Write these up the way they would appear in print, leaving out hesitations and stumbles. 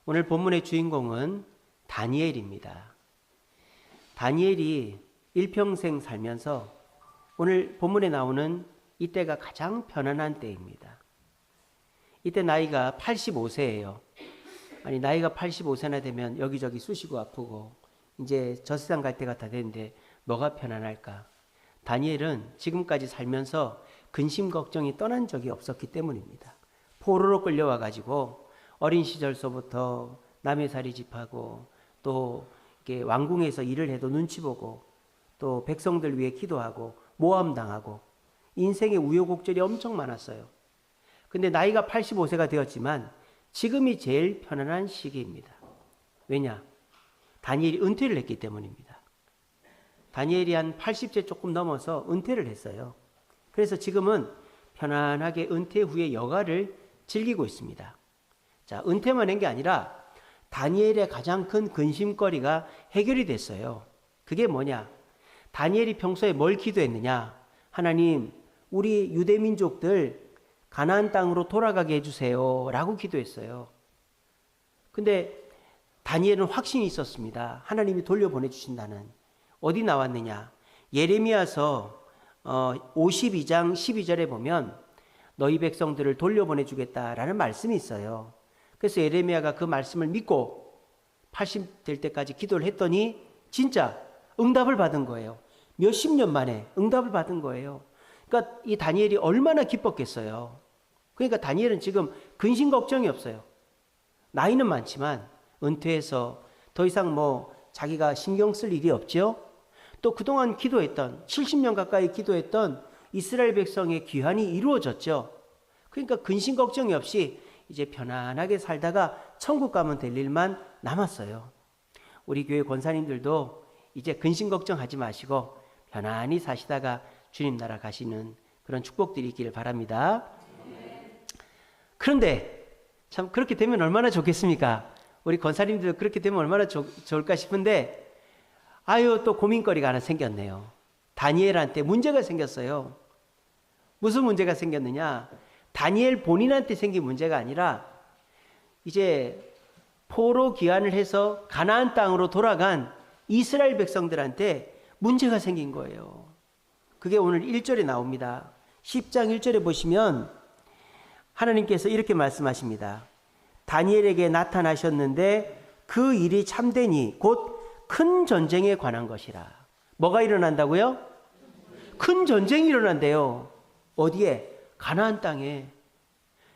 오늘 본문의 주인공은 다니엘입니다. 다니엘이 일평생 살면서 오늘 본문에 나오는 이때가 가장 편안한 때입니다. 이때 나이가 85세예요. 아니, 나이가 85세나 되면 여기저기 쑤시고 아프고 이제 저 세상 갈 때가 다 됐는데 뭐가 편안할까? 다니엘은 지금까지 살면서 근심 걱정이 떠난 적이 없었기 때문입니다. 포로로 끌려와 가지고 어린 시절서부터 남의 살이 집하고 또 이렇게 왕궁에서 일을 해도 눈치 보고 또 백성들 위해 기도하고 모함당하고 인생의 우여곡절이 엄청 많았어요. 근데 나이가 85세가 되었지만 지금이 제일 편안한 시기입니다. 왜냐? 다니엘이 은퇴를 했기 때문입니다. 다니엘이 한 80세 조금 넘어서 은퇴를 했어요. 그래서 지금은 편안하게 은퇴 후의 여가를 즐기고 있습니다. 자, 은퇴만 한 게 아니라 다니엘의 가장 큰 근심거리가 해결이 됐어요. 그게 뭐냐? 다니엘이 평소에 뭘 기도했느냐? 하나님, 우리 유대민족들 가나안 땅으로 돌아가게 해주세요 라고 기도했어요. 근데 다니엘은 확신이 있었습니다. 하나님이 돌려보내주신다는. 어디 나왔느냐? 예레미야서 52장 12절에 보면 너희 백성들을 돌려보내주겠다라는 말씀이 있어요. 그래서 예레미야가 그 말씀을 믿고 80 될 때까지 기도를 했더니 진짜 응답을 받은 거예요. 몇십 년 만에 응답을 받은 거예요. 그러니까 이 다니엘이 얼마나 기뻤겠어요. 그러니까 다니엘은 지금 근심 걱정이 없어요. 나이는 많지만 은퇴해서 더 이상 자기가 신경 쓸 일이 없죠. 또 그동안 기도했던 70년 가까이 기도했던 이스라엘 백성의 귀환이 이루어졌죠. 그러니까 근심 걱정이 없이 이제 편안하게 살다가 천국 가면 될 일만 남았어요. 우리 교회 권사님들도 이제 근심 걱정하지 마시고 편안히 사시다가 주님 나라 가시는 그런 축복들이 있기를 바랍니다. 그런데 참 그렇게 되면 얼마나 좋겠습니까? 우리 권사님들 그렇게 되면 얼마나 좋을까 싶은데 또 고민거리가 하나 생겼네요. 다니엘한테 문제가 생겼어요. 무슨 문제가 생겼느냐? 다니엘 본인한테 생긴 문제가 아니라 이제 포로 귀환을 해서 가나안 땅으로 돌아간 이스라엘 백성들한테 문제가 생긴 거예요. 그게 오늘 1절에 나옵니다. 10장 1절에 보시면 하나님께서 이렇게 말씀하십니다. 다니엘에게 나타나셨는데 그 일이 참되니 곧 큰 전쟁에 관한 것이라. 뭐가 일어난다고요? 큰 전쟁이 일어난대요. 어디에? 가나안 땅에.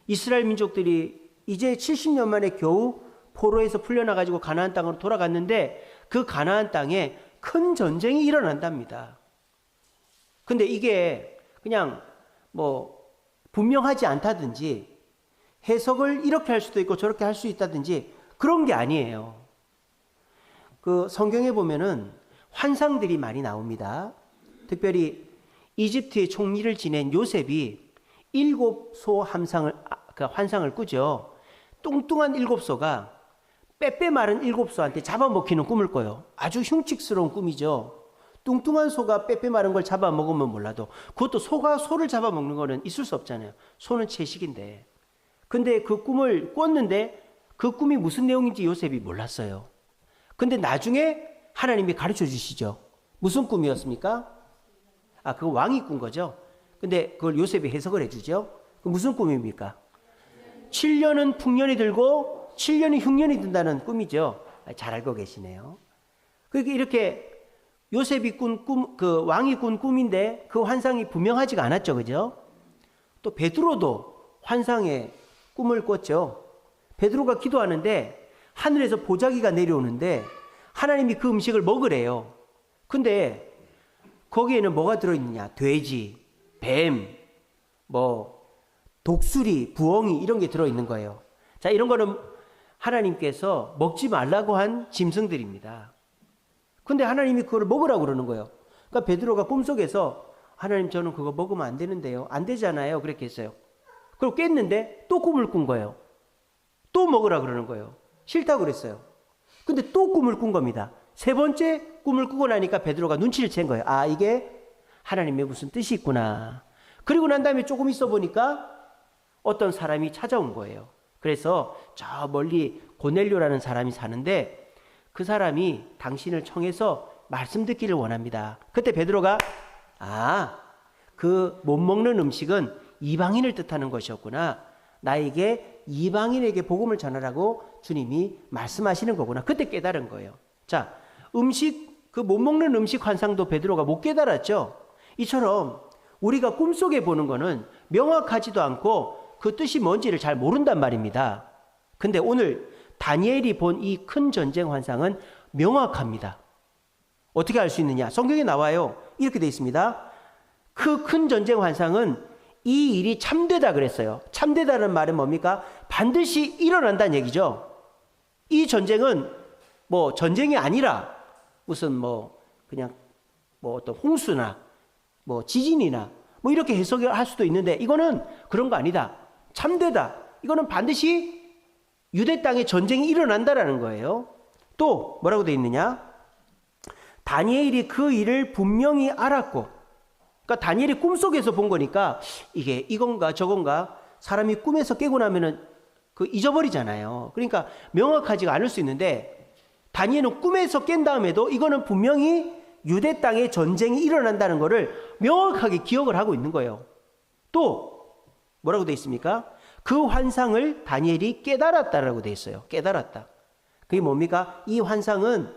이스라엘 민족들이 이제 70년 만에 겨우 포로에서 풀려나가지고 가나안 땅으로 돌아갔는데 그 가나안 땅에 큰 전쟁이 일어난답니다. 근데 이게 그냥 분명하지 않다든지 해석을 이렇게 할 수도 있고 저렇게 할 수 있다든지 그런 게 아니에요. 그 성경에 보면은 환상들이 많이 나옵니다. 특별히 이집트의 총리를 지낸 요셉이 7소 환상을 꾸죠. 뚱뚱한 7소가 빼빼 마른 7소한테 잡아먹히는 꿈을 꿔요. 아주 흉측스러운 꿈이죠. 뚱뚱한 소가 빼빼 마른 걸 잡아먹으면 몰라도 그것도 소가 소를 잡아먹는 거는 있을 수 없잖아요. 소는 채식인데. 근데 그 꿈을 꿨는데 그 꿈이 무슨 내용인지 요셉이 몰랐어요. 근데 나중에 하나님이 가르쳐 주시죠. 무슨 꿈이었습니까? 그거 왕이 꾼 거죠. 근데 그걸 요셉이 해석을 해주죠. 그 무슨 꿈입니까? 7년은 풍년이 들고 7년이 흉년이 든다는 꿈이죠. 잘 알고 계시네요. 그러니까 이렇게 요셉이 꾼 꿈, 그 왕이 꾼 꿈인데 그 환상이 분명하지가 않았죠. 그죠? 또 베드로도 환상의 꿈을 꿨죠. 베드로가 기도하는데 하늘에서 보자기가 내려오는데 하나님이 그 음식을 먹으래요. 근데 거기에는 뭐가 들어있느냐? 돼지, 뱀, 독수리, 부엉이 이런 게 들어있는 거예요. 자, 이런 거는 하나님께서 먹지 말라고 한 짐승들입니다. 근데 하나님이 그걸 먹으라고 그러는 거예요. 그러니까 베드로가 꿈속에서 하나님 저는 그거 먹으면 안 되는데요. 안 되잖아요. 그렇게 했어요. 그리고 깼는데 또 꿈을 꾼 거예요. 또 먹으라 그러는 거예요. 싫다고 그랬어요. 근데 또 꿈을 꾼 겁니다. 세 번째 꿈을 꾸고 나니까 베드로가 눈치를 챈 거예요. 이게 하나님의 무슨 뜻이 있구나. 그리고 난 다음에 조금 있어 보니까 어떤 사람이 찾아온 거예요. 그래서 저 멀리 고넬료라는 사람이 사는데 그 사람이 당신을 청해서 말씀 듣기를 원합니다. 그때 베드로가 그 못 먹는 음식은 이방인을 뜻하는 것이었구나. 나에게 이방인에게 복음을 전하라고 주님이 말씀하시는 거구나. 그때 깨달은 거예요. 자, 그 못 먹는 음식 환상도 베드로가 못 깨달았죠. 이처럼 우리가 꿈속에 보는 거는 명확하지도 않고 그 뜻이 뭔지를 잘 모른단 말입니다. 근데 오늘 다니엘이 본 이 큰 전쟁 환상은 명확합니다. 어떻게 알 수 있느냐? 성경에 나와요. 이렇게 되어 있습니다. 그 큰 전쟁 환상은 이 일이 참되다 그랬어요. 참되다는 말은 뭡니까? 반드시 일어난다는 얘기죠. 이 전쟁은 뭐 전쟁이 아니라 무슨 그냥 어떤 홍수나 지진이나 이렇게 해석을 할 수도 있는데 이거는 그런 거 아니다. 참되다. 이거는 반드시 유대 땅에 전쟁이 일어난다라는 거예요. 또 뭐라고 되어 있느냐? 다니엘이 그 일을 분명히 알았고, 그러니까 다니엘이 꿈속에서 본 거니까 이게 이건가 저건가 사람이 꿈에서 깨고 나면은 잊어버리잖아요. 그러니까 명확하지가 않을 수 있는데 다니엘은 꿈에서 깬 다음에도 이거는 분명히 유대 땅에 전쟁이 일어난다는 것을 명확하게 기억을 하고 있는 거예요. 또 뭐라고 되어 있습니까? 그 환상을 다니엘이 깨달았다라고 되어 있어요. 깨달았다. 그게 뭡니까? 이 환상은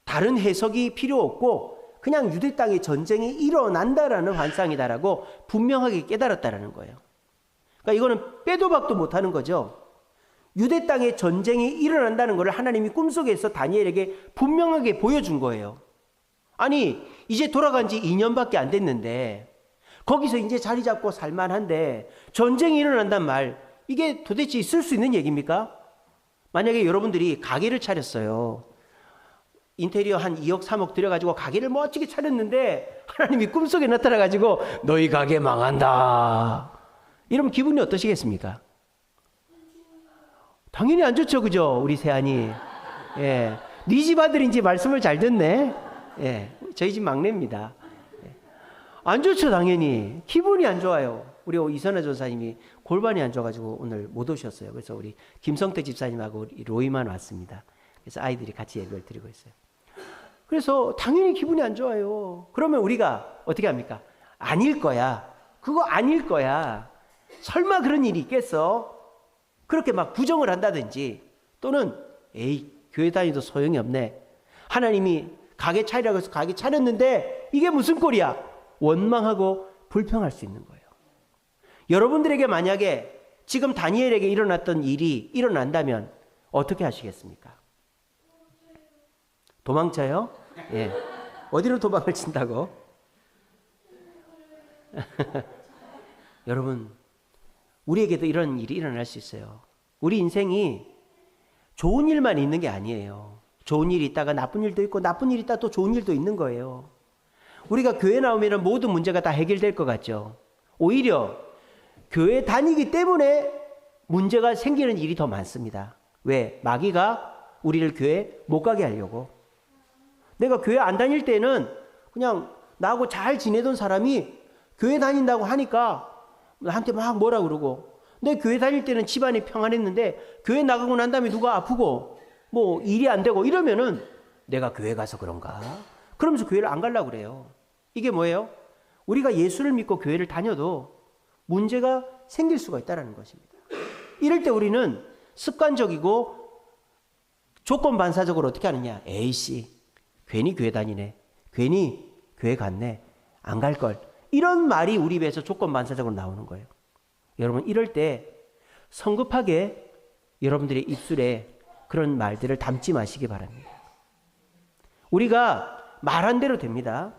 다른 해석이 필요 없고 그냥 유대 땅에 전쟁이 일어난다라는 환상이다라고 분명하게 깨달았다라는 거예요. 그러니까 이거는 빼도 박도 못하는 거죠. 유대 땅에 전쟁이 일어난다는 것을 하나님이 꿈속에서 다니엘에게 분명하게 보여준 거예요. 아니 이제 돌아간 지 2년밖에 안 됐는데 거기서 이제 자리 잡고 살만한데 전쟁이 일어난단 말, 이게 도대체 있을 수 있는 얘기입니까? 만약에 여러분들이 가게를 차렸어요. 인테리어 한 2억 3억 들여가지고 가게를 멋지게 차렸는데 하나님이 꿈속에 나타나가지고 너희 가게 망한다 이러면 기분이 어떠시겠습니까? 당연히 안 좋죠. 그죠? 우리 세안이. 예. 네 집 아들인지 말씀을 잘 듣네. 예. 저희 집 막내입니다. 예. 안 좋죠. 당연히. 기분이 안 좋아요. 우리 이선아 전사님이 골반이 안 좋아가지고 오늘 못 오셨어요. 그래서 우리 김성태 집사님하고 우리 로이만 왔습니다. 그래서 아이들이 같이 예배를 드리고 있어요. 그래서 당연히 기분이 안 좋아요. 그러면 우리가 어떻게 합니까? 아닐 거야. 그거 아닐 거야. 설마 그런 일이 있겠어? 그렇게 막 부정을 한다든지 또는 에이 교회 다니도 소용이 없네. 하나님이 가게 차리라고 해서 가게 차렸는데 이게 무슨 꼴이야? 원망하고 불평할 수 있는 거예요. 여러분들에게 만약에 지금 다니엘에게 일어났던 일이 일어난다면 어떻게 하시겠습니까? 도망쳐요? 예. 어디로 도망을 친다고? 여러분, 우리에게도 이런 일이 일어날 수 있어요. 우리 인생이 좋은 일만 있는 게 아니에요. 좋은 일이 있다가 나쁜 일도 있고 나쁜 일이 있다가 또 좋은 일도 있는 거예요. 우리가 교회 나오면 모든 문제가 다 해결될 것 같죠. 오히려 교회 다니기 때문에 문제가 생기는 일이 더 많습니다. 왜? 마귀가 우리를 교회 못 가게 하려고. 내가 교회 안 다닐 때는 그냥 나하고 잘 지내던 사람이 교회 다닌다고 하니까 나한테 막 뭐라 그러고, 내 교회 다닐 때는 집안이 평안했는데 교회 나가고 난 다음에 누가 아프고 일이 안 되고 이러면은 내가 교회 가서 그런가? 그러면서 교회를 안 가려고 그래요. 이게 뭐예요? 우리가 예수를 믿고 교회를 다녀도 문제가 생길 수가 있다는 것입니다. 이럴 때 우리는 습관적이고 조건 반사적으로 어떻게 하느냐? 에이씨, 괜히 교회 다니네. 괜히 교회 갔네. 안 갈 걸. 이런 말이 우리 입에서 조건 반사적으로 나오는 거예요. 여러분, 이럴 때 성급하게 여러분들의 입술에 그런 말들을 담지 마시기 바랍니다. 우리가 말한 대로 됩니다.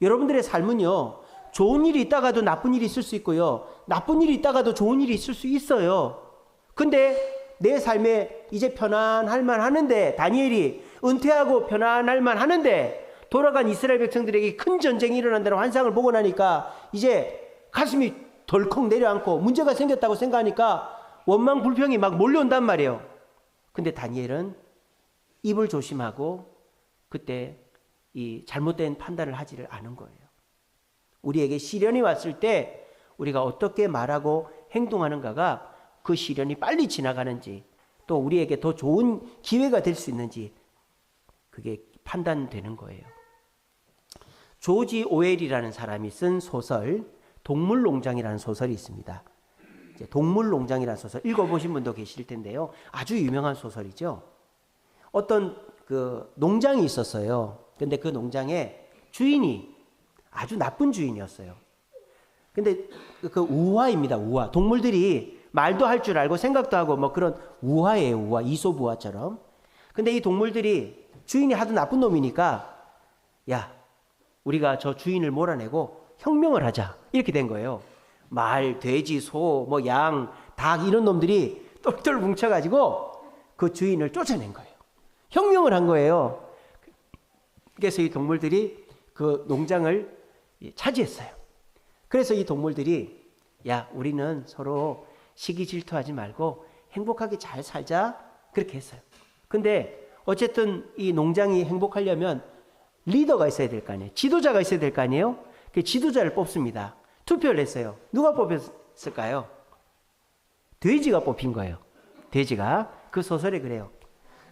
여러분들의 삶은요, 좋은 일이 있다가도 나쁜 일이 있을 수 있고요, 나쁜 일이 있다가도 좋은 일이 있을 수 있어요. 근데 내 삶에 이제 편안할 만 하는데, 다니엘이 은퇴하고 편안할 만 하는데 돌아간 이스라엘 백성들에게 큰 전쟁이 일어난다는 환상을 보고 나니까 이제 가슴이 덜컥 내려앉고 문제가 생겼다고 생각하니까 원망 불평이 막 몰려온단 말이에요. 근데 다니엘은 입을 조심하고 그때 이 잘못된 판단을 하지를 않은 거예요. 우리에게 시련이 왔을 때 우리가 어떻게 말하고 행동하는가가 그 시련이 빨리 지나가는지 또 우리에게 더 좋은 기회가 될 수 있는지 그게 판단되는 거예요. 조지 오웰이라는 사람이 쓴 소설 동물농장이라는 소설이 있습니다. 동물농장이라는 소설 읽어보신 분도 계실 텐데요. 아주 유명한 소설이죠. 어떤 그 농장이 있었어요. 근데 그 농장에 주인이 아주 나쁜 주인이었어요. 근데 그 우화입니다. 우화. 동물들이 말도 할 줄 알고 생각도 하고 뭐 그런 우화예요. 우화. 이솝 우화처럼. 근데 이 동물들이 주인이 하도 나쁜 놈이니까 야, 우리가 저 주인을 몰아내고 혁명을 하자. 이렇게 된 거예요. 말, 돼지, 소, 뭐 양, 닭 이런 놈들이 똘똘 뭉쳐가지고 그 주인을 쫓아낸 거예요. 혁명을 한 거예요. 그래서 이 동물들이 그 농장을 차지했어요. 그래서 이 동물들이 야, 우리는 서로 시기 질투하지 말고 행복하게 잘 살자 그렇게 했어요. 근데 어쨌든 이 농장이 행복하려면 리더가 있어야 될 거 아니에요. 지도자가 있어야 될 거 아니에요. 그 지도자를 뽑습니다. 투표를 했어요. 누가 뽑혔을까요? 돼지가 뽑힌 거예요. 돼지가. 그 소설에 그래요.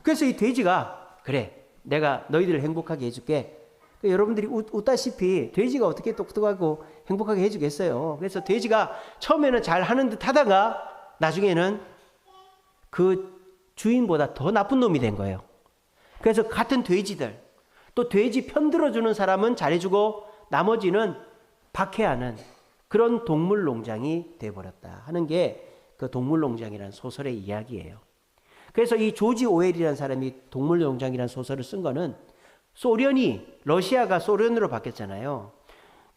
그래서 이 돼지가 그래, 내가 너희들을 행복하게 해줄게. 여러분들이 웃다시피 돼지가 어떻게 똑똑하고 행복하게 해주겠어요. 그래서 돼지가 처음에는 잘 하는 듯 하다가 나중에는 그 주인보다 더 나쁜 놈이 된 거예요. 그래서 같은 돼지들, 또 돼지 편들어주는 사람은 잘해주고 나머지는 박해하는 그런 동물농장이 돼버렸다 하는 게 그 동물농장이라는 소설의 이야기예요. 그래서 이 조지 오웰이라는 사람이 동물농장이라는 소설을 쓴 거는 러시아가 소련으로 바뀌었잖아요.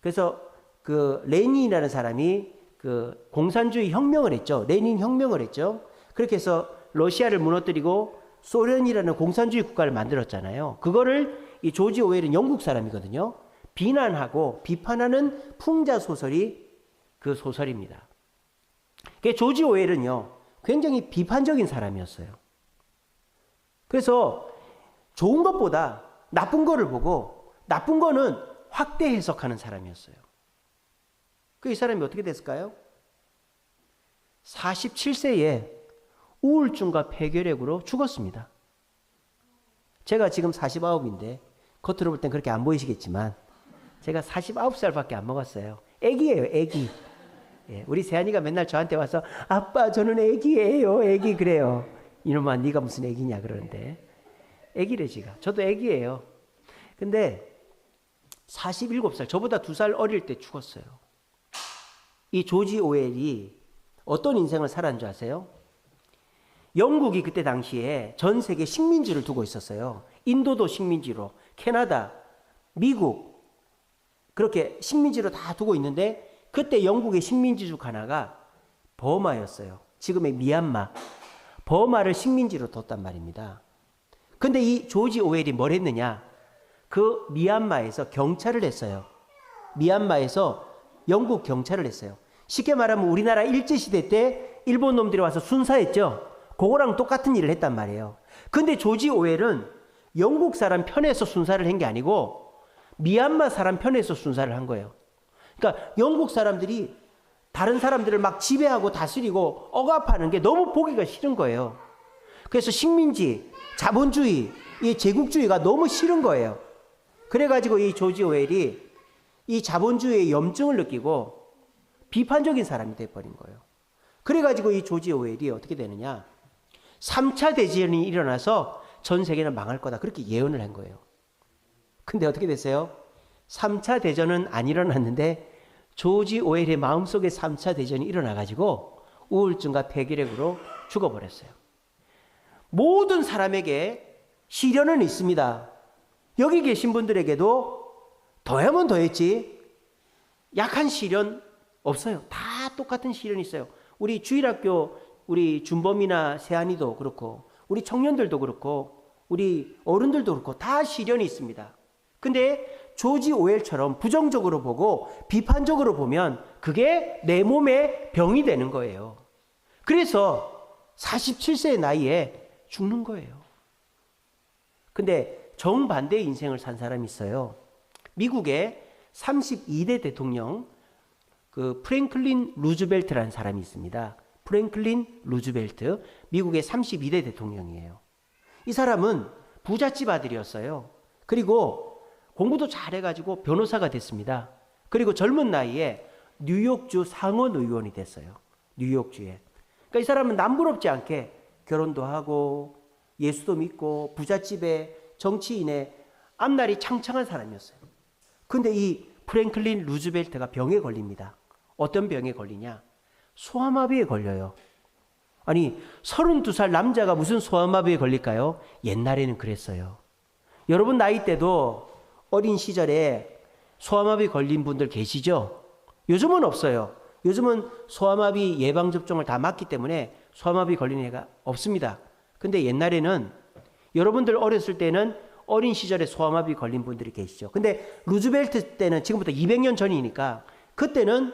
그래서 그 레닌이라는 사람이 그 공산주의 혁명을 했죠. 레닌 혁명을 했죠. 그렇게 해서 러시아를 무너뜨리고 소련이라는 공산주의 국가를 만들었잖아요. 그거를 이 조지 오웰은 영국 사람이거든요. 비난하고 비판하는 풍자 소설이 그 소설입니다. 조지 오웰은요, 굉장히 비판적인 사람이었어요. 그래서 좋은 것보다 나쁜 거를 보고 나쁜 거는 확대 해석하는 사람이었어요. 이 사람이 어떻게 됐을까요? 47세에 우울증과 폐결핵으로 죽었습니다. 제가 지금 49인데 겉으로 볼 땐 그렇게 안 보이시겠지만 제가 49살밖에 안 먹었어요. 애기예요, 애기. 예, 우리 세안이가 맨날 저한테 와서 아빠 저는 애기예요, 애기 그래요. 이놈아 네가 무슨 애기냐 그러는데 애기래 지가. 저도 애기예요. 근데 47살, 저보다 2살 어릴 때 죽었어요. 이 조지 오웰이 어떤 인생을 살았는 줄 아세요? 영국이 그때 당시에 전 세계 식민지를 두고 있었어요. 인도도 식민지로, 캐나다, 미국 그렇게 식민지로 다 두고 있는데 그때 영국의 식민지 중 하나가 버마였어요. 지금의 미얀마. 버마를 식민지로 뒀단 말입니다. 근데 이 조지 오웰이 뭘 했느냐? 그 미얀마에서 경찰을 했어요. 미얀마에서 영국 경찰을 했어요. 쉽게 말하면 우리나라 일제시대 때 일본 놈들이 와서 순사했죠. 그거랑 똑같은 일을 했단 말이에요. 근데 조지 오웰은 영국 사람 편에서 순사를 한 게 아니고 미얀마 사람 편에서 순사를 한 거예요. 그러니까 영국 사람들이 다른 사람들을 막 지배하고 다스리고 억압하는 게 너무 보기가 싫은 거예요. 그래서 식민지, 자본주의, 이 제국주의가 너무 싫은 거예요. 그래가지고 이 조지 오웰이 이 자본주의의 염증을 느끼고 비판적인 사람이 돼버린 거예요. 그래가지고 이 조지 오웰이 어떻게 되느냐? 3차 대전이 일어나서 전 세계는 망할 거다. 그렇게 예언을 한 거예요. 근데 어떻게 됐어요? 3차 대전은 안 일어났는데 조지 오웰의 마음속에 3차 대전이 일어나가지고 우울증과 폐결핵으로 죽어버렸어요. 모든 사람에게 시련은 있습니다. 여기 계신 분들에게도 더하면 더했지 약한 시련 없어요. 다 똑같은 시련이 있어요. 우리 주일학교 우리 준범이나 세안이도 그렇고 우리 청년들도 그렇고 우리 어른들도 그렇고 다 시련이 있습니다. 근데 조지 오웰처럼 부정적으로 보고 비판적으로 보면 그게 내 몸에 병이 되는 거예요. 그래서 47세의 나이에 죽는 거예요. 근데 정반대의 인생을 산 사람이 있어요. 미국의 32대 대통령 그 프랭클린 루즈벨트라는 사람이 있습니다. 프랭클린 루즈벨트, 미국의 32대 대통령이에요. 이 사람은 부잣집 아들이었어요. 그리고 공부도 잘해가지고 변호사가 됐습니다. 그리고 젊은 나이에 뉴욕주 상원 의원이 됐어요. 뉴욕주에. 그러니까 이 사람은 남부럽지 않게 결혼도 하고 예수도 믿고 부잣집의 정치인의 앞날이 창창한 사람이었어요. 근데 이 프랭클린 루즈벨트가 병에 걸립니다. 어떤 병에 걸리냐? 소아마비에 걸려요. 아니 32살 남자가 무슨 소아마비에 걸릴까요? 옛날에는 그랬어요. 여러분 나이 때도 어린 시절에 소아마비 걸린 분들 계시죠? 요즘은 없어요. 요즘은 소아마비 예방접종을 다 맞기 때문에 소아마비 걸리는 애가 없습니다. 근데 옛날에는 여러분들 어렸을 때는 어린 시절에 소아마비 걸린 분들이 계시죠. 근데 루즈벨트 때는 지금부터 200년 전이니까 그때는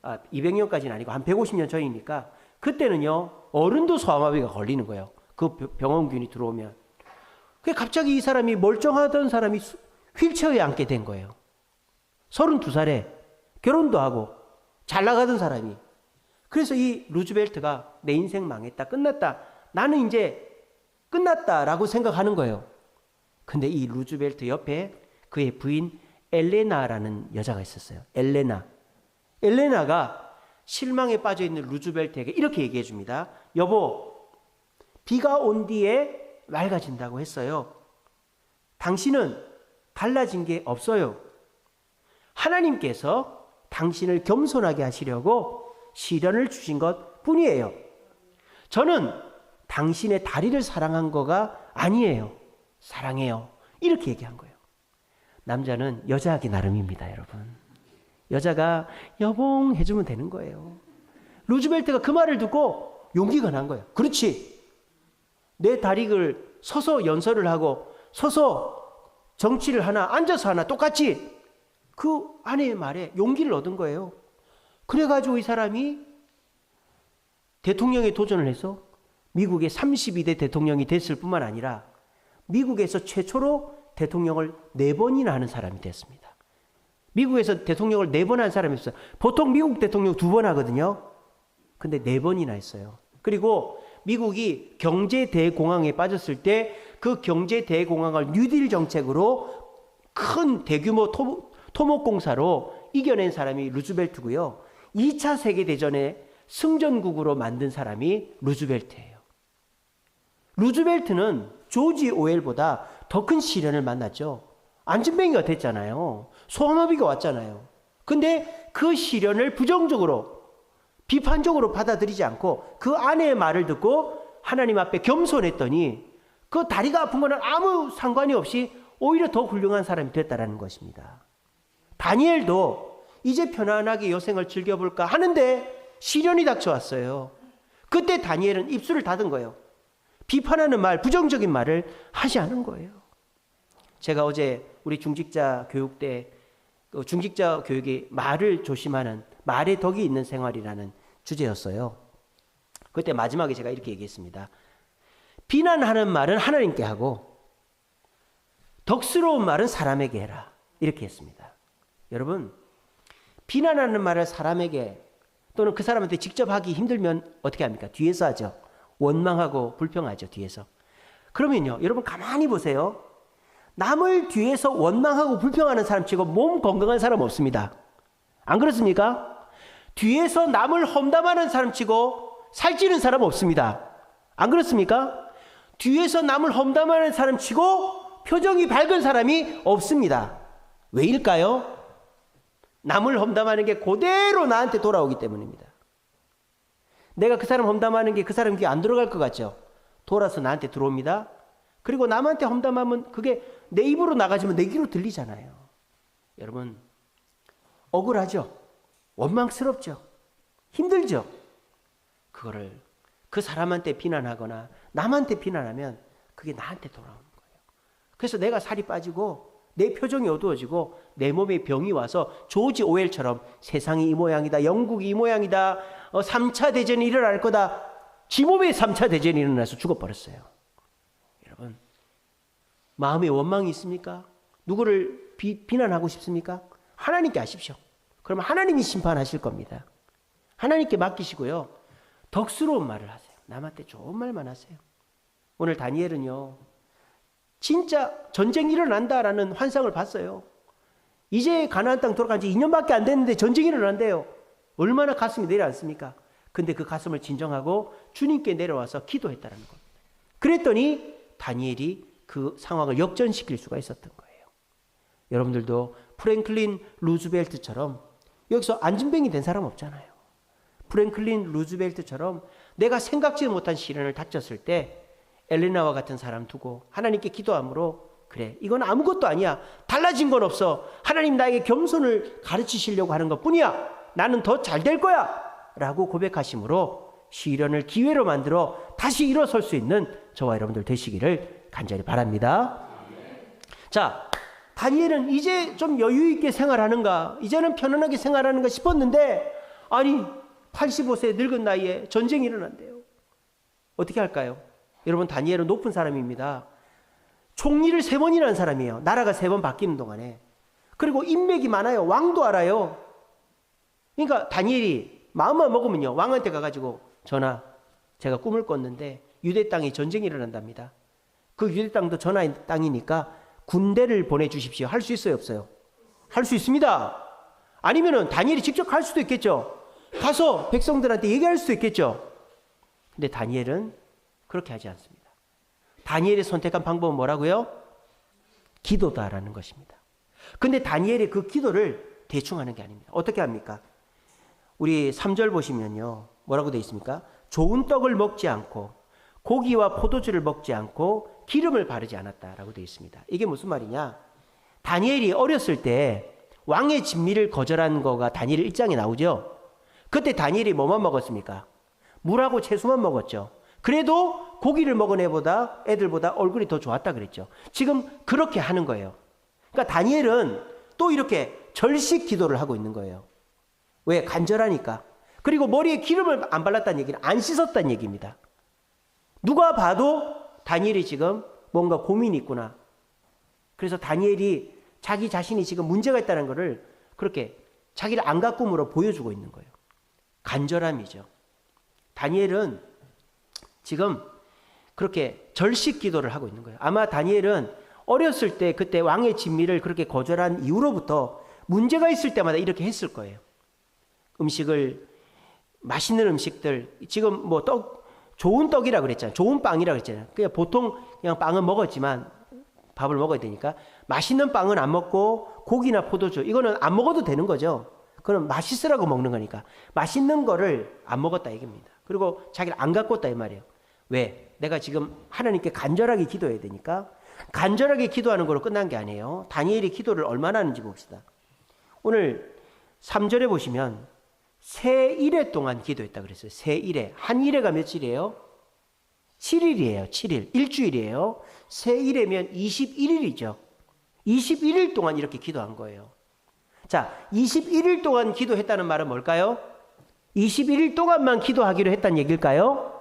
200년까지는 아니고 한 150년 전이니까 그때는요 어른도 소아마비가 걸리는 거예요. 그 병원균이 들어오면. 갑자기 이 사람이 멀쩡하던 사람이 휠체어에 앉게 된 거예요. 32살에 결혼도 하고 잘 나가던 사람이. 그래서 이 루즈벨트가 내 인생 망했다, 끝났다, 나는 이제 끝났다라고 생각하는 거예요. 근데 이 루즈벨트 옆에 그의 부인 엘레나라는 여자가 있었어요. 엘레나가 실망에 빠져있는 루즈벨트에게 이렇게 얘기해 줍니다. 여보, 비가 온 뒤에 맑아진다고 했어요. 당신은 달라진 게 없어요. 하나님께서 당신을 겸손하게 하시려고 시련을 주신 것 뿐이에요. 저는 당신의 다리를 사랑한 거가 아니에요. 사랑해요. 이렇게 얘기한 거예요. 남자는 여자하기 나름입니다, 여러분. 여자가 여봉 해주면 되는 거예요. 루즈벨트가 그 말을 듣고 용기가 난 거예요. 그렇지. 내 다리를 서서 연설을 하고 서서 정치를 하나 앉아서 하나 똑같이 그 아내의 말에 용기를 얻은 거예요. 그래가지고 이 사람이 대통령에 도전을 해서 미국의 32대 대통령이 됐을 뿐만 아니라 미국에서 최초로 대통령을 4번이나 하는 사람이 됐습니다. 미국에서 대통령을 4번 한 사람이 있어요. 보통 미국 대통령 2번 하거든요. 근데 4번이나 했어요. 그리고 미국이 경제 대공황에 빠졌을 때 그 경제 대공황을 뉴딜 정책으로 큰 대규모 토목공사로 이겨낸 사람이 루즈벨트고요. 2차 세계대전의 승전국으로 만든 사람이 루즈벨트예요. 루즈벨트는 조지 오웰보다 더 큰 시련을 만났죠. 안진뱅이가 됐잖아요. 소아마비가 왔잖아요. 근데 그 시련을 부정적으로 비판적으로 받아들이지 않고 그 아내의 말을 듣고 하나님 앞에 겸손했더니 그 다리가 아픈 거는 아무 상관이 없이 오히려 더 훌륭한 사람이 됐다라는 것입니다. 다니엘도 이제 편안하게 여생을 즐겨볼까 하는데 시련이 닥쳐왔어요. 그때 다니엘은 입술을 닫은 거예요. 비판하는 말, 부정적인 말을 하지 않은 거예요. 제가 어제 우리 중직자 교육 때 중직자 교육이 말을 조심하는 말의 덕이 있는 생활이라는 주제였어요. 그때 마지막에 제가 이렇게 얘기했습니다. 비난하는 말은 하나님께 하고 덕스러운 말은 사람에게 해라. 이렇게 했습니다. 여러분, 비난하는 말을 사람에게 또는 그 사람한테 직접 하기 힘들면 어떻게 합니까? 뒤에서 하죠. 원망하고 불평하죠. 뒤에서. 그러면요, 여러분 가만히 보세요. 남을 뒤에서 원망하고 불평하는 사람 치고 몸 건강한 사람 없습니다. 안 그렇습니까? 뒤에서 남을 험담하는 사람 치고 살찌는 사람 없습니다. 안 그렇습니까? 뒤에서 남을 험담하는 사람 치고 표정이 밝은 사람이 없습니다. 왜일까요? 남을 험담하는 게 그대로 나한테 돌아오기 때문입니다. 내가 그 사람 험담하는 게 그 사람 귀에 안 들어갈 것 같죠? 돌아서 나한테 들어옵니다. 그리고 남한테 험담하면 그게 내 입으로 나가지면 내 귀로 들리잖아요. 여러분, 억울하죠? 원망스럽죠? 힘들죠? 그거를 그 사람한테 비난하거나 남한테 비난하면 그게 나한테 돌아오는 거예요. 그래서 내가 살이 빠지고 내 표정이 어두워지고 내 몸에 병이 와서 조지 오웰처럼 세상이 이 모양이다, 영국이 이 모양이다, 3차 대전이 일어날 거다, 지 몸에 3차 대전이 일어나서 죽어버렸어요. 여러분, 마음에 원망이 있습니까? 누구를 비난하고 싶습니까? 하나님께 하십시오. 그러면 하나님이 심판하실 겁니다. 하나님께 맡기시고요. 덕스러운 말을 하세요. 남한테 좋은 말만 하세요. 오늘 다니엘은요, 진짜 전쟁이 일어난다라는 환상을 봤어요. 이제 가나안 땅 돌아간 지 2년밖에 안 됐는데 전쟁이 일어난대요. 얼마나 가슴이 내려앉습니까? 근데 그 가슴을 진정하고 주님께 내려와서 기도했다는 겁니다. 그랬더니 다니엘이 그 상황을 역전시킬 수가 있었던 거예요. 여러분들도 프랭클린 루즈벨트처럼 여기서 안진뱅이 된 사람 없잖아요. 프랭클린 루즈벨트처럼 내가 생각지 못한 시련을 닥쳤을 때 엘레나와 같은 사람 두고 하나님께 기도함으로 그래, 이건 아무것도 아니야. 달라진 건 없어. 하나님 나에게 겸손을 가르치시려고 하는 것뿐이야. 나는 더 잘 될 거야. 라고 고백하심으로 시련을 기회로 만들어 다시 일어설 수 있는 저와 여러분들 되시기를 간절히 바랍니다. 자, 다니엘은 이제 좀 여유 있게 생활하는가, 이제는 편안하게 생활하는가 싶었는데, 아니 85세 늙은 나이에 전쟁이 일어난대요. 어떻게 할까요? 여러분, 다니엘은 높은 사람입니다. 총리를 3번이나 한 사람이에요. 나라가 3번 바뀌는 동안에. 그리고 인맥이 많아요. 왕도 알아요. 그러니까 다니엘이 마음만 먹으면요, 왕한테 가가지고 전하, 제가 꿈을 꿨는데 유대 땅에 전쟁이 일어난답니다. 그 유대 땅도 전하의 땅이니까 군대를 보내주십시오. 할 수 있어요, 없어요? 할 수 있습니다. 아니면은 다니엘이 직접 갈 수도 있겠죠. 가서 백성들한테 얘기할 수도 있겠죠. 근데 다니엘은 그렇게 하지 않습니다. 다니엘이 선택한 방법은 뭐라고요? 기도다라는 것입니다. 근데 다니엘이 그 기도를 대충 하는 게 아닙니다. 어떻게 합니까? 우리 3절 보시면요, 뭐라고 되어 있습니까? 좋은 떡을 먹지 않고 고기와 포도주를 먹지 않고 기름을 바르지 않았다라고 되어 있습니다. 이게 무슨 말이냐? 다니엘이 어렸을 때 왕의 진미를 거절한 거가 다니엘 1장에 나오죠. 그때 다니엘이 뭐만 먹었습니까? 물하고 채소만 먹었죠. 그래도 고기를 먹은 애들보다 얼굴이 더 좋았다 그랬죠. 지금 그렇게 하는 거예요. 그러니까 다니엘은 또 이렇게 절식 기도를 하고 있는 거예요. 왜? 간절하니까. 그리고 머리에 기름을 안 발랐다는 얘기는 안 씻었다는 얘기입니다. 누가 봐도 다니엘이 지금 뭔가 고민이 있구나. 그래서 다니엘이 자기 자신이 지금 문제가 있다는 것을 그렇게 자기를 안 가꿈으로 보여주고 있는 거예요. 간절함이죠. 다니엘은 지금 그렇게 절식 기도를 하고 있는 거예요. 아마 다니엘은 어렸을 때 그때 왕의 진미를 그렇게 거절한 이후로부터 문제가 있을 때마다 이렇게 했을 거예요. 음식을, 맛있는 음식들, 지금 뭐 좋은 떡이라 그랬잖아요. 좋은 빵이라 그랬잖아요. 그냥 보통 그냥 빵은 먹었지만 밥을 먹어야 되니까 맛있는 빵은 안 먹고 고기나 포도주 이거는 안 먹어도 되는 거죠. 그건 맛있으라고 먹는 거니까 맛있는 거를 안 먹었다 얘기입니다. 그리고 자기를 안 가꿨다 이 말이에요. 왜? 내가 지금 하나님께 간절하게 기도해야 되니까. 간절하게 기도하는 거로 끝난 게 아니에요. 다니엘이 기도를 얼마나 하는지 봅시다. 오늘 3절에 보시면 세 일해 동안 기도했다 그랬어요. 세 일해. 한 일해가 며칠이에요? 7일이에요. 7일. 일주일이에요. 세 일해면 21일이죠. 21일 동안 이렇게 기도한 거예요. 자, 21일 동안 기도했다는 말은 뭘까요? 21일 동안만 기도하기로 했다는 얘기일까요?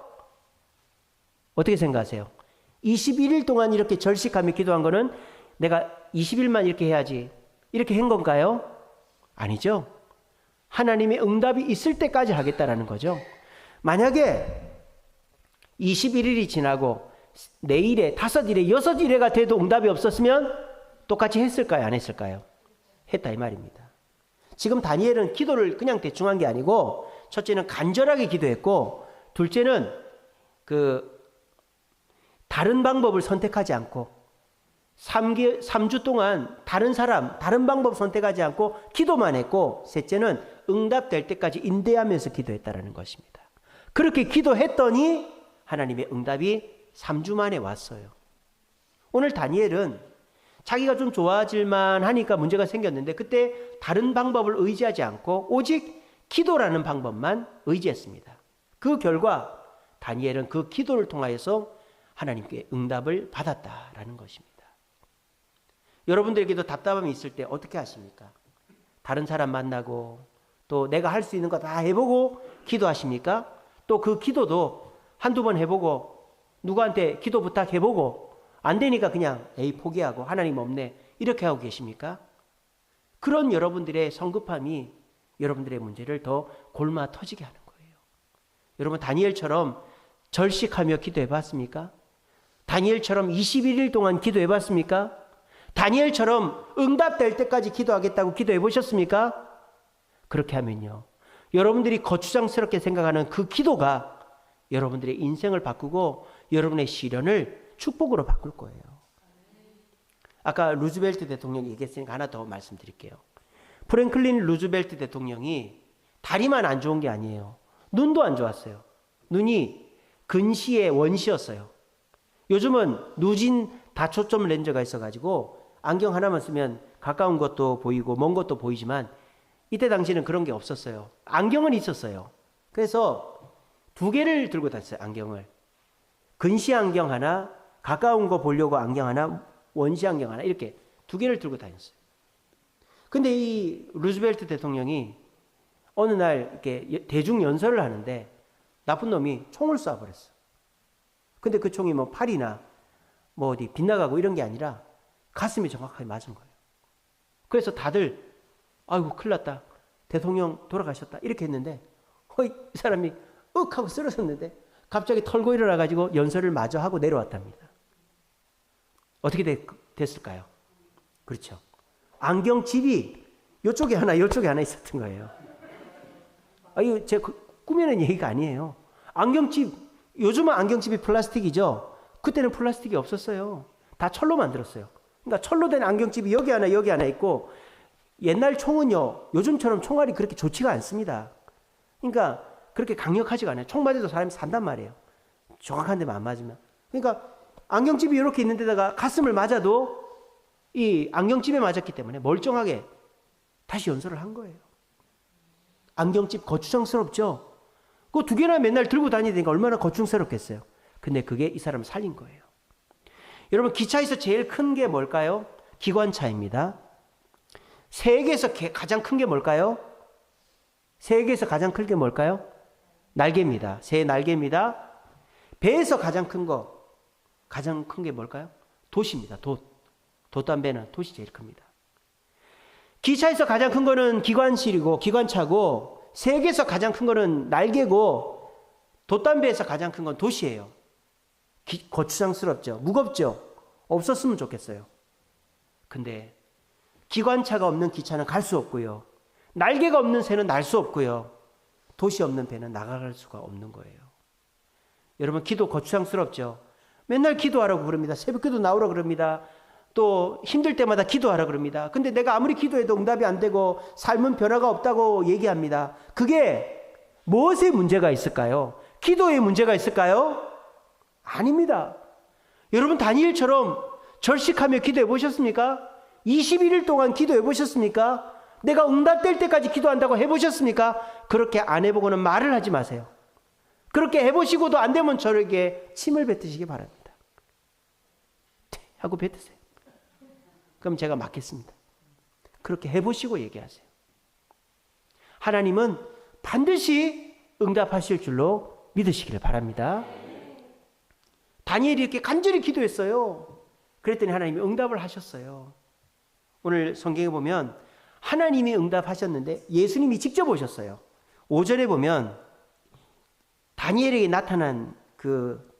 어떻게 생각하세요? 21일 동안 이렇게 절식하며 기도한 거는 내가 20일만 이렇게 해야지 이렇게 한 건가요? 아니죠. 하나님의 응답이 있을 때까지 하겠다라는 거죠. 만약에 21일이 지나고 내일에 5일에 6일에가 돼도 응답이 없었으면 똑같이 했을까요? 안 했을까요? 했다 이 말입니다. 지금 다니엘은 기도를 그냥 대충 한 게 아니고 첫째는 간절하게 기도했고 둘째는 다른 방법을 선택하지 않고 3주 동안 다른 방법 선택하지 않고 기도만 했고 셋째는 응답될 때까지 인내하면서 기도했다라는 것입니다. 그렇게 기도했더니 하나님의 응답이 3주 만에 왔어요. 오늘 다니엘은 자기가 좀 좋아질만 하니까 문제가 생겼는데 그때 다른 방법을 의지하지 않고 오직 기도라는 방법만 의지했습니다. 그 결과 다니엘은 그 기도를 통하여서 하나님께 응답을 받았다라는 것입니다. 여러분들에게도 답답함이 있을 때 어떻게 하십니까? 다른 사람 만나고 또 내가 할 수 있는 거 다 해보고 기도하십니까? 또 그 기도도 한두 번 해보고 누구한테 기도 부탁해보고 안 되니까 그냥 포기하고 하나님 없네 이렇게 하고 계십니까? 그런 여러분들의 성급함이 여러분들의 문제를 더 골마 터지게 하는 거예요. 여러분 다니엘처럼 절식하며 기도해 봤습니까? 다니엘처럼 21일 동안 기도해 봤습니까? 다니엘처럼 응답될 때까지 기도하겠다고 기도해 보셨습니까? 그렇게 하면요, 여러분들이 거추장스럽게 생각하는 그 기도가 여러분들의 인생을 바꾸고 여러분의 시련을 축복으로 바꿀 거예요. 아까 루즈벨트 대통령이 얘기했으니까 하나 더 말씀드릴게요. 프랭클린 루즈벨트 대통령이 다리만 안 좋은 게 아니에요. 눈도 안 좋았어요. 눈이 근시의 원시였어요. 요즘은 누진 다초점 렌즈가 있어가지고 안경 하나만 쓰면 가까운 것도 보이고 먼 것도 보이지만 이때 당시에는 그런 게 없었어요. 안경은 있었어요. 그래서 2개를 들고 다녔어요. 안경을. 근시 안경 하나, 가까운 거 보려고 안경 하나, 원시 안경 하나, 이렇게 2개를 들고 다녔어요. 근데 이 루즈벨트 대통령이 어느 날 이렇게 대중 연설을 하는데 나쁜 놈이 총을 쏴버렸어. 근데 그 총이 뭐 팔이나 뭐 어디 빗나가고 이런 게 아니라 가슴에 정확하게 맞은 거예요. 그래서 다들 아이고 큰일 났다, 대통령 돌아가셨다 이렇게 했는데 이 사람이 윽 하고 쓰러졌는데 갑자기 털고 일어나가지고 연설을 마저 하고 내려왔답니다. 어떻게 됐을까요? 그렇죠. 안경집이 이쪽에 하나 이쪽에 하나 있었던 거예요. 이거 제가 꾸며낸 얘기가 아니에요. 안경집, 요즘은 안경집이 플라스틱이죠. 그때는 플라스틱이 없었어요. 다 철로 만들었어요. 그러니까 철로 된 안경집이 여기 하나 있고, 옛날 총은요, 요즘처럼 총알이 그렇게 좋지가 않습니다. 그러니까 그렇게 강력하지가 않아요. 총 맞아도 사람이 산단 말이에요. 정확한 데만 안 맞으면. 그러니까 안경집이 이렇게 있는 데다가 가슴을 맞아도 이 안경집에 맞았기 때문에 멀쩡하게 다시 연설을 한 거예요. 안경집 거추장스럽죠? 그거 2개나 맨날 들고 다니니까 얼마나 거추장스럽겠어요. 근데 그게 이 사람을 살린 거예요. 여러분, 기차에서 제일 큰 게 뭘까요? 기관차입니다. 세계에서 가장 큰 게 뭘까요? 세계에서 가장 큰 게 뭘까요? 날개입니다. 새의 날개입니다. 배에서 가장 큰 게 뭘까요? 돛입니다. 돛담배는 돛이 제일 큽니다. 기차에서 가장 큰 거는 기관차고, 세계에서 가장 큰 거는 날개고, 돛담배에서 가장 큰 건 돛이에요. 거추장스럽죠? 무겁죠? 없었으면 좋겠어요. 근데 기관차가 없는 기차는 갈 수 없고요. 날개가 없는 새는 날 수 없고요. 돛이 없는 배는 나가갈 수가 없는 거예요. 여러분, 기도 거추장스럽죠? 맨날 기도하라고 그럽니다. 새벽기도 나오라고 그럽니다. 또 힘들 때마다 기도하라 그럽니다. 근데 내가 아무리 기도해도 응답이 안 되고 삶은 변화가 없다고 얘기합니다. 그게 무엇에 문제가 있을까요? 기도에 문제가 있을까요? 아닙니다. 여러분, 다니엘처럼 절식하며 기도해 보셨습니까? 21일 동안 기도해 보셨습니까? 내가 응답될 때까지 기도한다고 해보셨습니까? 그렇게 안 해보고는 말을 하지 마세요. 그렇게 해보시고도 안 되면 저에게 침을 뱉으시기 바랍니다. 하고 뱉으세요. 그럼 제가 맞겠습니다. 그렇게 해보시고 얘기하세요. 하나님은 반드시 응답하실 줄로 믿으시기를 바랍니다. 다니엘이 이렇게 간절히 기도했어요. 그랬더니 하나님이 응답을 하셨어요. 오늘 성경에 보면 하나님이 응답하셨는데 예수님이 직접 오셨어요. 5절에 보면 다니엘에게 나타난 그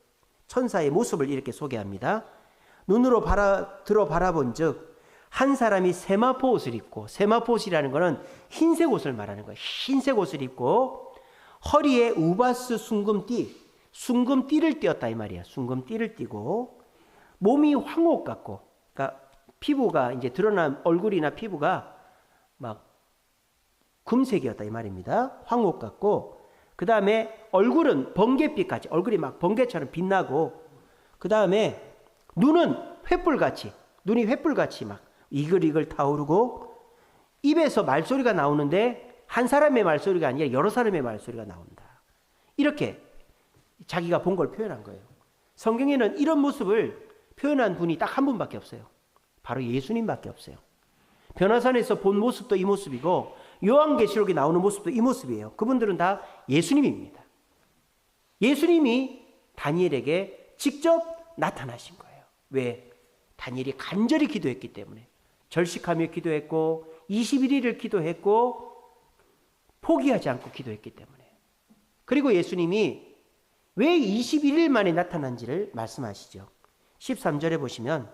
천사의 모습을 이렇게 소개합니다. 눈으로 들어 바라본 즉 한 사람이 세마포 옷을 입고, 세마포 옷이라는 것은 흰색 옷을 말하는 거예요. 흰색 옷을 입고 허리에 우바스 순금띠를 띄었다 이 말이야. 순금띠를 띠고 몸이 황옥 같고, 그러니까 피부가 이제 드러난 얼굴이나 피부가 막 금색이었다 이 말입니다. 황옥 같고, 그 다음에 얼굴은 번갯빛 같이, 얼굴이 막 번개처럼 빛나고, 그 다음에 눈은 눈이 횃불같이 막 이글이글 타오르고, 입에서 말소리가 나오는데 한 사람의 말소리가 아니라 여러 사람의 말소리가 나온다. 이렇게 자기가 본 걸 표현한 거예요. 성경에는 이런 모습을 표현한 분이 딱 한 분밖에 없어요. 바로 예수님밖에 없어요. 변화산에서 본 모습도 이 모습이고 요한계시록에 나오는 모습도 이 모습이에요. 그분들은 다 예수님입니다. 예수님이 다니엘에게 직접 나타나신 거예요. 왜? 다니엘이 간절히 기도했기 때문에. 절식하며 기도했고 21일을 기도했고 포기하지 않고 기도했기 때문에. 그리고 예수님이 왜 21일 만에 나타난지를 말씀하시죠. 13절에 보시면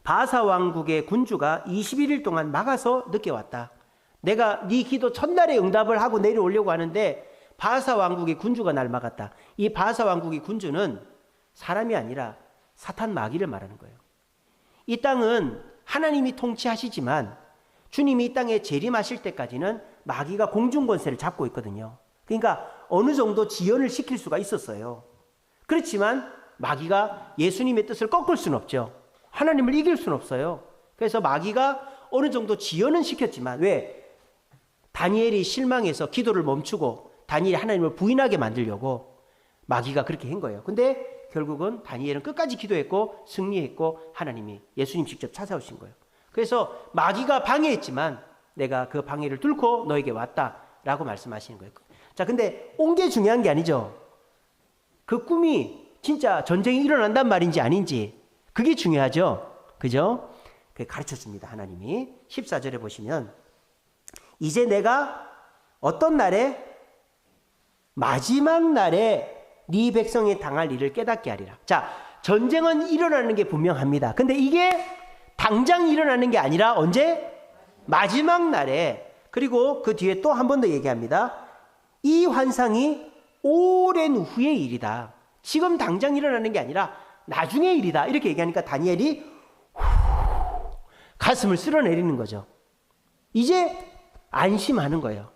바사 왕국의 군주가 21일 동안 막아서 늦게 왔다. 내가 네 기도 첫날에 응답을 하고 내려오려고 하는데 바사 왕국의 군주가 날 막았다. 이 바사 왕국의 군주는 사람이 아니라 사탄 마귀를 말하는 거예요. 이 땅은 하나님이 통치하시지만 주님이 이 땅에 재림하실 때까지는 마귀가 공중권세를 잡고 있거든요. 그러니까 어느 정도 지연을 시킬 수가 있었어요. 그렇지만 마귀가 예수님의 뜻을 꺾을 수는 없죠. 하나님을 이길 수는 없어요. 그래서 마귀가 어느 정도 지연은 시켰지만 왜? 다니엘이 실망해서 기도를 멈추고 다니엘이 하나님을 부인하게 만들려고 마귀가 그렇게 한 거예요. 근데 결국은 다니엘은 끝까지 기도했고 승리했고 하나님이 예수님 직접 찾아오신 거예요. 그래서 마귀가 방해했지만 내가 그 방해를 뚫고 너에게 왔다라고 말씀하시는 거예요. 자, 근데 온 게 중요한 게 아니죠. 그 꿈이 진짜 전쟁이 일어난단 말인지 아닌지 그게 중요하죠. 그죠? 그게 가르쳤습니다. 하나님이. 14절에 보시면 이제 내가 어떤 날에 마지막 날에 네 백성이 당할 일을 깨닫게 하리라. 자, 전쟁은 일어나는 게 분명합니다. 근데 이게 당장 일어나는 게 아니라 언제? 마지막 날에. 그리고 그 뒤에 또 한 번 더 얘기합니다. 이 환상이 오랜 후의 일이다. 지금 당장 일어나는 게 아니라 나중의 일이다. 이렇게 얘기하니까 다니엘이 가슴을 쓸어내리는 거죠. 이제 안심하는 거예요.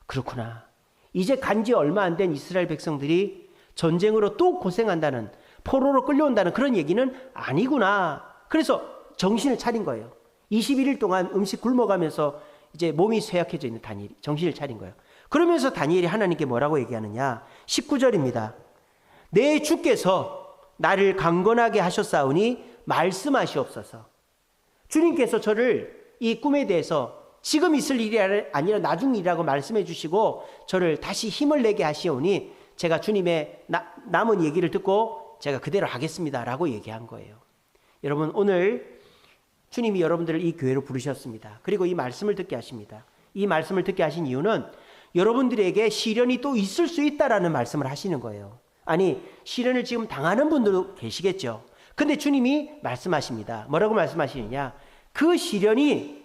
그렇구나. 이제 간지 얼마 안 된 이스라엘 백성들이 전쟁으로 또 고생한다는, 포로로 끌려온다는 그런 얘기는 아니구나. 그래서 정신을 차린 거예요. 21일 동안 음식 굶어가면서 이제 몸이 쇠약해져 있는 다니엘이 정신을 차린 거예요. 그러면서 다니엘이 하나님께 뭐라고 얘기하느냐. 19절입니다. 내 주께서 나를 강건하게 하셨사오니 말씀하시옵소서. 주님께서 저를 이 꿈에 대해서 지금 있을 일이 아니라 나중 일이라고 말씀해 주시고 저를 다시 힘을 내게 하시오니 제가 주님의 남은 얘기를 듣고 제가 그대로 하겠습니다 라고 얘기한 거예요. 여러분, 오늘 주님이 여러분들을 이 교회로 부르셨습니다. 그리고 이 말씀을 듣게 하십니다. 이 말씀을 듣게 하신 이유는 여러분들에게 시련이 또 있을 수 있다라는 말씀을 하시는 거예요. 아니, 시련을 지금 당하는 분들도 계시겠죠. 근데 주님이 말씀하십니다. 뭐라고 말씀하시느냐. 그 시련이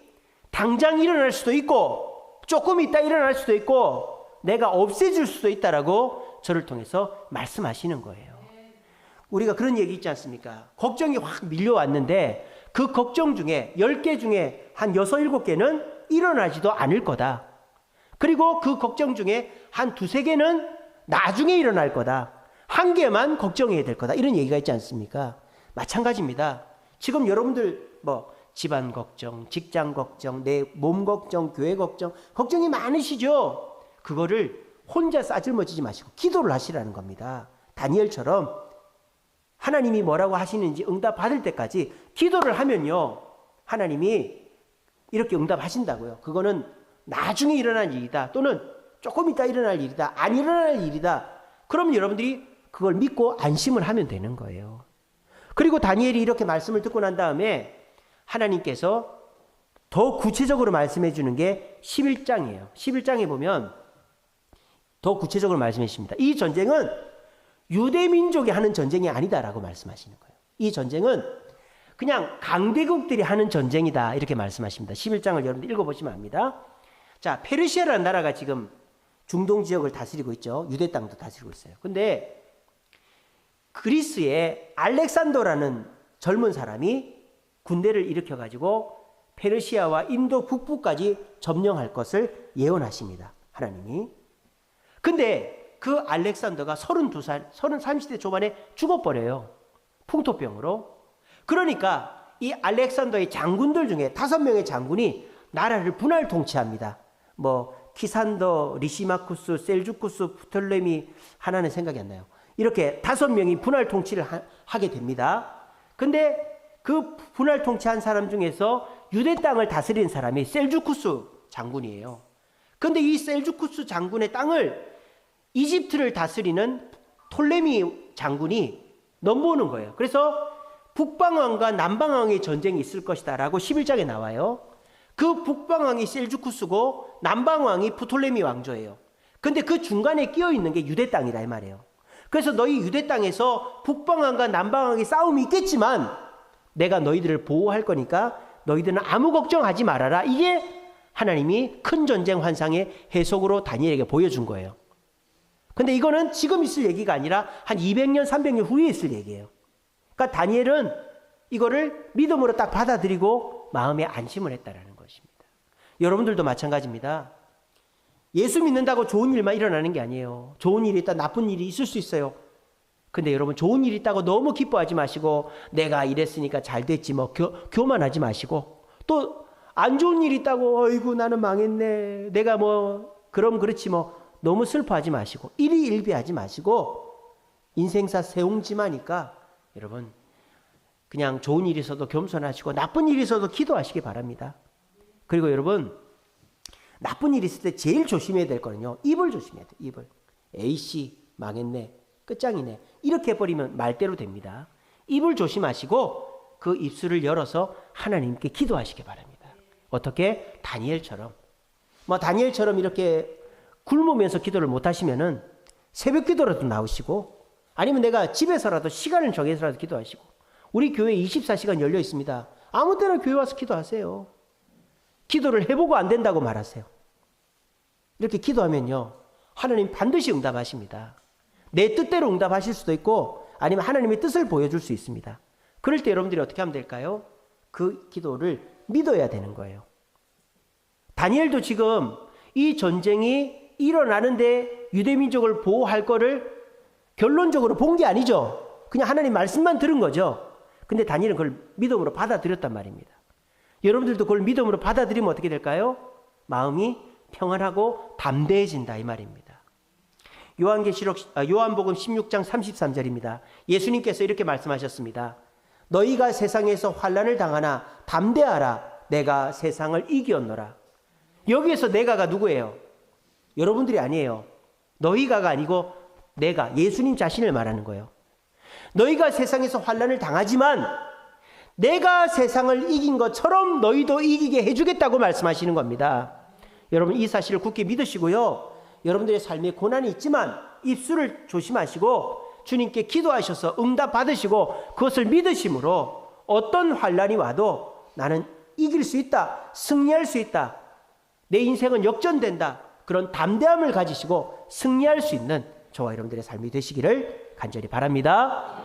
당장 일어날 수도 있고 조금 있다 일어날 수도 있고 내가 없애줄 수도 있다라고 저를 통해서 말씀하시는 거예요. 우리가 그런 얘기 있지 않습니까? 걱정이 확 밀려왔는데 그 걱정 중에 10개 중에 한 6, 7개는 일어나지도 않을 거다. 그리고 그 걱정 중에 한 2, 3개는 나중에 일어날 거다. 1개만 걱정해야 될 거다. 이런 얘기가 있지 않습니까? 마찬가지입니다. 지금 여러분들 집안 걱정, 직장 걱정, 내 몸 걱정, 교회 걱정, 걱정이 많으시죠? 그거를 혼자 싸질머지지 마시고 기도를 하시라는 겁니다. 다니엘처럼 하나님이 뭐라고 하시는지 응답받을 때까지 기도를 하면요, 하나님이 이렇게 응답하신다고요. 그거는 나중에 일어날 일이다, 또는 조금 있다 일어날 일이다, 안 일어날 일이다. 그럼 여러분들이 그걸 믿고 안심을 하면 되는 거예요. 그리고 다니엘이 이렇게 말씀을 듣고 난 다음에 하나님께서 더 구체적으로 말씀해 주는 게 11장이에요. 11장에 보면 더 구체적으로 말씀해 주십니다. 이 전쟁은 유대민족이 하는 전쟁이 아니다라고 말씀하시는 거예요. 이 전쟁은 그냥 강대국들이 하는 전쟁이다 이렇게 말씀하십니다. 11장을 여러분들 읽어보시면 압니다. 자, 페르시아라는 나라가 지금 중동 지역을 다스리고 있죠. 유대 땅도 다스리고 있어요. 근데 그리스의 알렉산더라는 젊은 사람이 군대를 일으켜가지고 페르시아와 인도 북부까지 점령할 것을 예언하십니다. 하나님이. 근데 그 알렉산더가 32살, 30대 초반에 죽어버려요. 풍토병으로. 그러니까 이 알렉산더의 장군들 중에 5명의 장군이 나라를 분할 통치합니다. 키산더, 리시마쿠스, 셀주쿠스, 프톨레미, 하나는 생각이 안 나요. 이렇게 5명이 분할 통치를 하게 됩니다. 근데 그 분할 통치한 사람 중에서 유대 땅을 다스리는 사람이 셀주쿠스 장군이에요. 근데 이 셀주쿠스 장군의 땅을 이집트를 다스리는 톨레미 장군이 넘보는 거예요. 그래서 북방왕과 남방왕의 전쟁이 있을 것이다 라고 11장에 나와요. 그 북방왕이 셀주쿠스고 남방왕이 프톨레미 왕조예요. 근데 그 중간에 끼어 있는 게 유대 땅이다 이 말이에요. 그래서 너희 유대 땅에서 북방왕과 남방왕의 싸움이 있겠지만 내가 너희들을 보호할 거니까 너희들은 아무 걱정하지 말아라. 이게 하나님이 큰 전쟁 환상의 해석으로 다니엘에게 보여준 거예요. 근데 이거는 지금 있을 얘기가 아니라 한 200년, 300년 후에 있을 얘기예요. 그러니까 다니엘은 이거를 믿음으로 딱 받아들이고 마음에 안심을 했다라는 것입니다. 여러분들도 마찬가지입니다. 예수 믿는다고 좋은 일만 일어나는 게 아니에요. 좋은 일이 있다, 나쁜 일이 있을 수 있어요. 근데 여러분 좋은 일이 있다고 너무 기뻐하지 마시고 내가 이랬으니까 잘 됐지 뭐 교만하지 마시고 또 안 좋은 일이 있다고 어이구 나는 망했네 내가 뭐 그럼 그렇지 뭐 너무 슬퍼하지 마시고 일희일비하지 마시고 인생사 세옹지마니까 여러분 그냥 좋은 일이 있어도 겸손하시고 나쁜 일이 있어도 기도하시기 바랍니다. 그리고 여러분 나쁜 일이 있을 때 제일 조심해야 될 거는요. 입을 조심해야 돼요. 입을. 에이씨 망했네. 끝장이네. 이렇게 해버리면 말대로 됩니다. 입을 조심하시고 그 입술을 열어서 하나님께 기도하시기 바랍니다. 어떻게? 다니엘처럼. 뭐 다니엘처럼 이렇게 굶으면서 기도를 못 하시면은 새벽 기도라도 나오시고 아니면 내가 집에서라도 시간을 정해서라도 기도하시고 우리 교회 24시간 열려 있습니다. 아무 때나 교회 와서 기도하세요. 기도를 해보고 안 된다고 말하세요. 이렇게 기도하면요. 하나님 반드시 응답하십니다. 내 뜻대로 응답하실 수도 있고 아니면 하나님의 뜻을 보여줄 수 있습니다. 그럴 때 여러분들이 어떻게 하면 될까요? 그 기도를 믿어야 되는 거예요. 다니엘도 지금 이 전쟁이 일어나는데 유대민족을 보호할 거를 결론적으로 본 게 아니죠. 그냥 하나님 말씀만 들은 거죠. 근데 다니엘은 그걸 믿음으로 받아들였단 말입니다. 여러분들도 그걸 믿음으로 받아들이면 어떻게 될까요? 마음이 평안하고 담대해진다 이 말입니다. 요한복음 16장 33절입니다. 예수님께서 이렇게 말씀하셨습니다. 너희가 세상에서 환난을 당하나 담대하라. 내가 세상을 이기었노라. 여기에서 내가가 누구예요? 여러분들이 아니에요. 너희가가 아니고 내가 예수님 자신을 말하는 거예요. 너희가 세상에서 환난을 당하지만 내가 세상을 이긴 것처럼 너희도 이기게 해주겠다고 말씀하시는 겁니다. 여러분 이 사실을 굳게 믿으시고요. 여러분들의 삶에 고난이 있지만 입술을 조심하시고 주님께 기도하셔서 응답 받으시고 그것을 믿으심으로 어떤 환난이 와도 나는 이길 수 있다. 승리할 수 있다. 내 인생은 역전된다. 그런 담대함을 가지시고 승리할 수 있는 저와 여러분들의 삶이 되시기를 간절히 바랍니다.